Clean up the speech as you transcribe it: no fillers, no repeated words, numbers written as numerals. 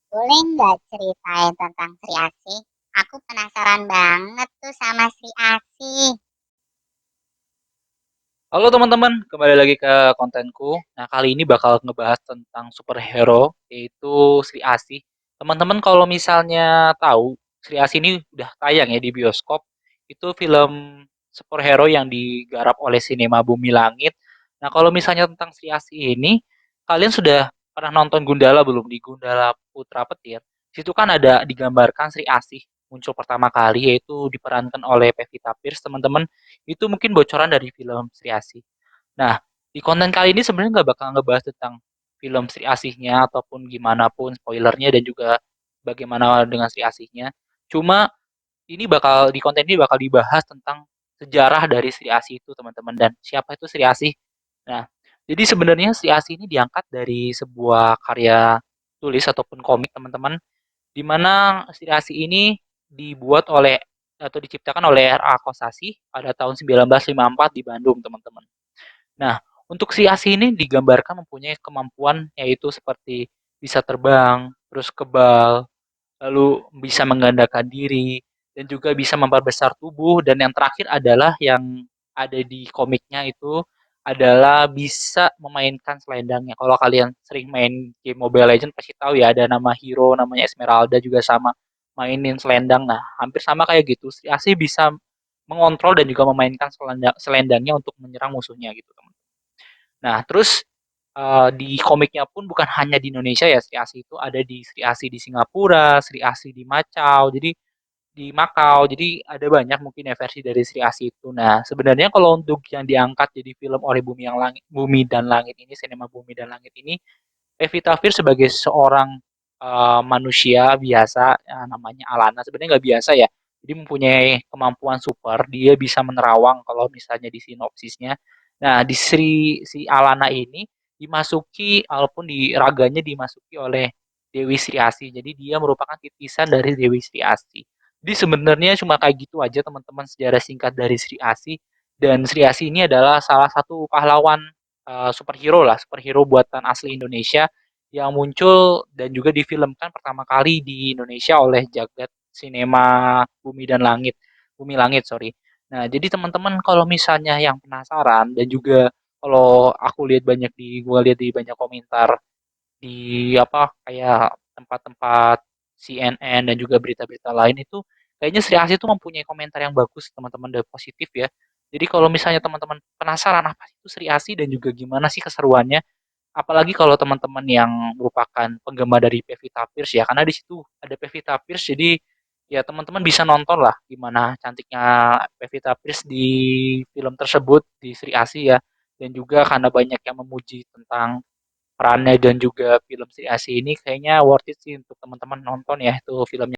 Boleh nggak ceritain tentang Sri Asih? Aku penasaran banget tuh sama Sri Asih. Halo teman-teman, kembali lagi ke kontenku. Nah, kali ini bakal ngebahas tentang superhero, yaitu Sri Asih. Teman-teman kalau misalnya tahu, Sri Asih ini udah tayang ya di bioskop. Itu film superhero yang digarap oleh Sinema Bumi Langit. Nah, kalau misalnya tentang Sri Asih ini, kalian sudah pernah nonton Gundala belum di Gundala Putra Petir? Di situ kan ada digambarkan Sri Asih muncul pertama kali, yaitu diperankan oleh Pevita Pierce, teman-teman. Itu mungkin bocoran dari film Sri Asih. Nah, di konten kali ini sebenarnya nggak bakal ngebahas tentang film Sri Asihnya ataupun gimana pun spoilernya dan juga bagaimana dengan Sri Asihnya. Cuma ini bakal di konten ini bakal dibahas tentang sejarah dari Sri Asih itu teman-teman dan siapa itu Sri Asih. Nah, jadi sebenarnya Sri Asih ini diangkat dari sebuah karya tulis ataupun komik teman-teman di mana Sri Asih ini dibuat oleh atau diciptakan oleh R.A. Kosasih pada tahun 1954 di Bandung, teman-teman. Nah, untuk si Asih ini digambarkan mempunyai kemampuan yaitu seperti bisa terbang, terus kebal, lalu bisa menggandakan diri, dan juga bisa memperbesar tubuh, dan yang terakhir adalah yang ada di komiknya itu adalah bisa memainkan selendangnya. Kalau kalian sering main game Mobile Legends pasti tahu ya ada nama hero namanya Esmeralda juga sama mainin selendang. Nah, hampir sama kayak gitu. Sri Asih bisa mengontrol dan juga memainkan selendangnya untuk menyerang musuhnya gitu, teman. Nah, terus di komiknya pun bukan hanya di Indonesia ya, Sri Asih itu ada di Sri Asih di Singapura, Sri Asih di Macau, jadi di Makau, jadi ada banyak mungkin ya versi dari Sri Asih itu. Nah, sebenarnya kalau untuk yang diangkat jadi film oleh Bumi dan Langit ini, sinema Bumi dan Langit ini, Pevita Pierce sebagai seorang manusia biasa, namanya Alana, sebenarnya nggak biasa ya. Jadi mempunyai kemampuan super, dia bisa menerawang kalau misalnya di sinopsisnya. Nah, di si Alana ini dimasuki, walaupun di raganya dimasuki oleh Dewi Sri Asih. Jadi dia merupakan titisan dari Dewi Sri Asih. Jadi sebenarnya cuma kayak gitu aja teman-teman sejarah singkat dari Sri Asih. Dan Sri Asih ini adalah salah satu pahlawan superhero lah, superhero buatan asli Indonesia yang muncul dan juga difilmkan pertama kali di Indonesia oleh Jagat Sinema Bumi dan Langit, Bumi Langit, sorry. Nah, jadi teman-teman kalau misalnya yang penasaran dan juga kalau aku lihat banyak di gua lihat di banyak komentar di apa kayak tempat-tempat CNN dan juga berita-berita lain itu kayaknya Sri Asih itu mempunyai komentar yang bagus teman-teman dan positif ya. Jadi kalau misalnya teman-teman penasaran apa sih itu Sri Asih dan juga gimana sih keseruannya, apalagi kalau teman-teman yang merupakan penggemar dari Pevita Pierce ya, karena di situ ada Pevita Pierce, jadi ya teman-teman bisa nonton lah gimana cantiknya Pevita Pierce di film tersebut di Sri Asih ya, dan juga karena banyak yang memuji tentang perannya dan juga film Sri Asih ini kayaknya worth it sih untuk teman-teman nonton ya itu filmnya.